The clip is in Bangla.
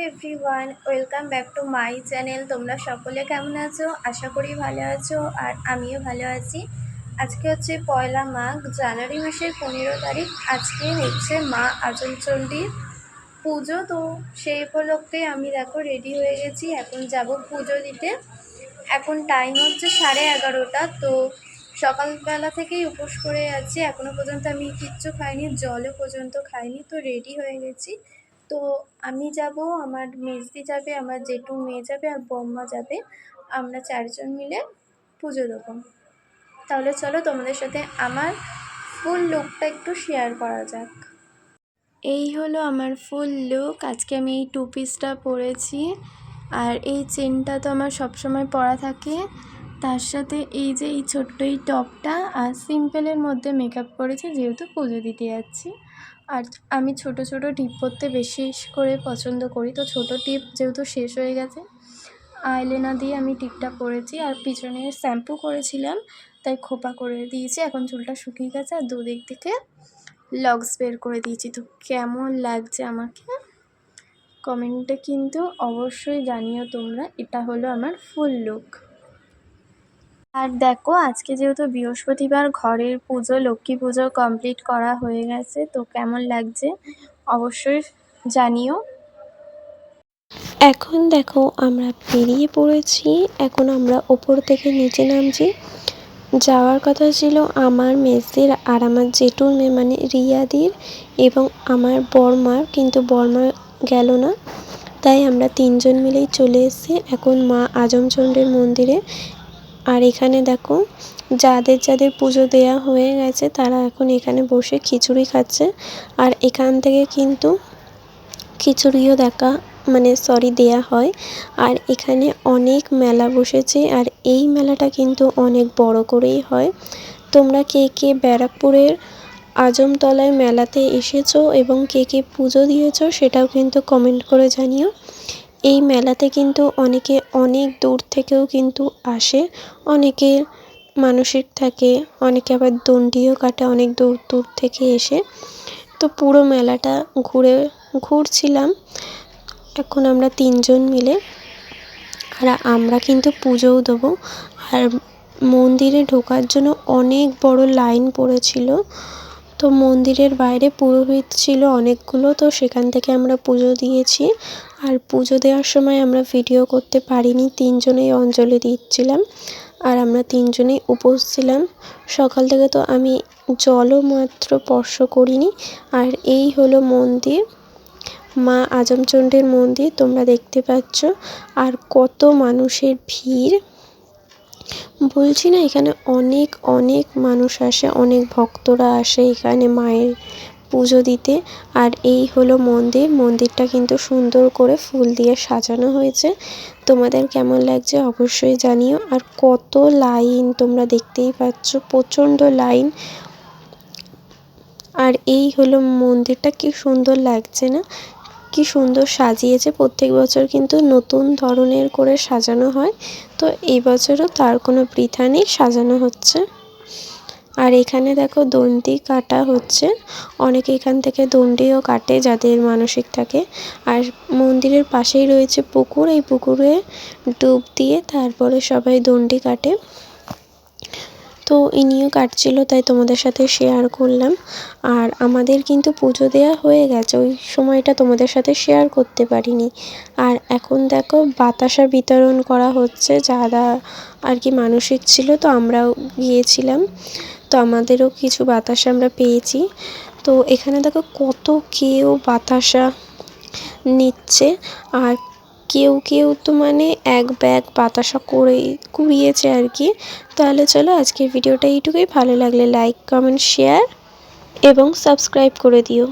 Everyone, welcome back to my channel. তোমরা সকলে কেমন আছো? আশা করি ভালো আছো, আর আমিও ভালো আছি। আজকে হচ্ছে পয়লা মাঘ, জানুয়ারি মাসের 15 তারিখ। আজকে হচ্ছে মা আচলচণ্ডীর পুজো। তো সেই উপলক্ষে আমি দেখো রেডি হয়ে গেছি, এখন যাব পুজো দিতে। এখন টাইম হচ্ছে 11:30। তো সকালবেলা থেকেই উপোস করে আছি, এখনও পর্যন্ত আমি কিচ্ছু খাইনি, জলও পর্যন্ত খাইনি। তো রেডি হয়ে গেছি। তো আমি যাব, আমার মেজদি যাবে, আমার জেঠু মেয়ে যাবে, আর বম্মা যাবে। আমরা 4জন মিলে পুজো দেবো। তাহলে চলো তোমাদের সাথে আমার ফুল লুকটা একটু শেয়ার করা যাক। এই হলো আমার ফুল লুক। আজকে আমি এই 2 পিসটা পরেছি, আর এই চেনটা তো আমার সবসময় পরা থাকে। তার সাথে এই যে এই ছোট্ট এই টপটা, আর সিম্পলের মধ্যে মেকআপ করেছি যেহেতু পুজো দিতে যাচ্ছি। আর আমি ছোট ছোট টিপ পরতে বেশি করে পছন্দ করি, তো ছোট টিপ যেহেতু শেষ হয়ে গেছে, আইলাইনার দিয়ে আমি টিপটা পরেছি। আর পিছনে শ্যাম্পু করেছিলাম, তাই খোপা করে দিয়েছি। এখন চুলটা শুকিয়ে গেছে, আর দুদিক থেকে লকস বের করে দিয়েছি। তো কেমন লাগছে আমাকে কমেন্টে কিন্তু অবশ্যই জানিও তোমরা। এটা হলো আমার ফুল লুক। আর দেখো, আজকে যেহেতু বৃহস্পতিবার, ঘরের পুজো, লক্ষ্মী পুজো কমপ্লিট করা হয়ে গেছে। তো কেমন লাগছে অবশ্যই জানিও। এখন দেখো আমরা বেরিয়ে পড়েছি। এখন আমরা ওপর থেকে নিচে নামছি। যাওয়ার কথা ছিল আমার মেজদির আর আমার জেঠুর মেয়ে মানে রিয়াদির এবং আমার বরমার, কিন্তু বরমা গেল না, তাই আমরা 3জন মিলেই চলে এসেছি এখন মা আজমচণ্ডীর মন্দিরে। আর এখানে দেখো যাদের যাদের পুজো দেয়া হয়ে গেছে তারা এখন এখানে বসে খিচুড়ি খাচ্ছে। আর এখান থেকে কিন্তু খিচুড়িও দেয়া হয়। আর এখানে অনেক মেলা বসেছে, আর এই মেলাটা কিন্তু অনেক বড় করেই হয়। তোমরা কে কে ব্যারাকপুরের আজমতলায় মেলাতে এসেছো এবং কে কে পুজো দিয়েছো সেটাও কিন্তু কমেন্ট করে জানিও। এই মেলাতে কিন্তু অনেকে অনেক দূর থেকেও কিন্তু আসে, অনেকে মানসিক থাকে, অনেকে আবার দণ্ডিও কাটে অনেক দূর দূর থেকে এসে। তো পুরো মেলাটা ঘুরছিলাম এখন আমরা 3জন মিলে। আর আমরা কিন্তু পুজোও দেবো। আর মন্দিরে ঢোকার জন্য অনেক বড় লাইন পড়েছিল। তো মন্দিরের বাইরে পুরোহিত ছিল অনেকগুলো, তো সেখান থেকে আমরা পুজো দিয়েছি। আর পুজো দেওয়ার সময় আমরা ভিডিও করতে পারিনি, 3জনেই অঞ্জলি দিচ্ছিলাম। আর আমরা 3জনেই উপোস ছিলাম। সকাল থেকে তো আমি জলও মাত্র স্পর্শ করিনি। আর এই হলো মন্দির, মা আজমচণ্ডীর মন্দির, তোমরা দেখতে পাচ্ছ। আর কত মানুষের ভিড় বলছি না, এখানে অনেক অনেক মানুষ আসে, অনেক ভক্তরা আসে এখানে মায়ের পুজো দিতে। আর এই হলো মন্দির, মন্দিরটা কিন্তু সুন্দর করে ফুল দিয়ে সাজানো হয়েছে। তোমাদের কেমন লাগছে অবশ্যই জানিও। আর কত লাইন তোমরা দেখতেই পাচ্ছ, প্রচণ্ড লাইন। আর এই হলো মন্দিরটা, কি সুন্দর লাগছে না, কি সুন্দর সাজিয়েছে। প্রত্যেক বছর কিন্তু নতুন ধরনের করে সাজানো হয়, তো এই বছরও তার কোনো বৃথা নেই, সাজানো হচ্ছে। আর এখানে দেখো দণ্ডি কাটা হচ্ছে, অনেকে এখান থেকে দণ্ডিও কাটে যাদের মানসিক থাকে। আর মন্দিরের পাশেই রয়েছে পুকুর, এই পুকুরে ডুব দিয়ে তারপরে সবাই দণ্ডি কাটে। তো ইনিও কাটছিল, তাই তোমাদের সাথে শেয়ার করলাম। আর আমাদের কিন্তু পুজো দেওয়া হয়ে গেছে, ওই সময়টা তোমাদের সাথে শেয়ার করতে পারিনি। আর এখন দেখো বাতাসা বিতরণ করা হচ্ছে, যারা আর কি মানসিক ছিল, তো আমরাও গিয়েছিলাম, তো আমাদেরও কিছু বাতাসা আমরা পেয়েছি। তো এখানে দেখো কত কেউ বাতাসা নিচ্ছে, আর কেউ কেউ তো মানে এক ব্যাগ বাতাসা কুড়িয়েছে আর কি। তাহলে চলো আজকের ভিডিওটা এইটুকুই। ভালো লাগলে লাইক, কমেন্ট, শেয়ার এবং সাবস্ক্রাইব করে দিও।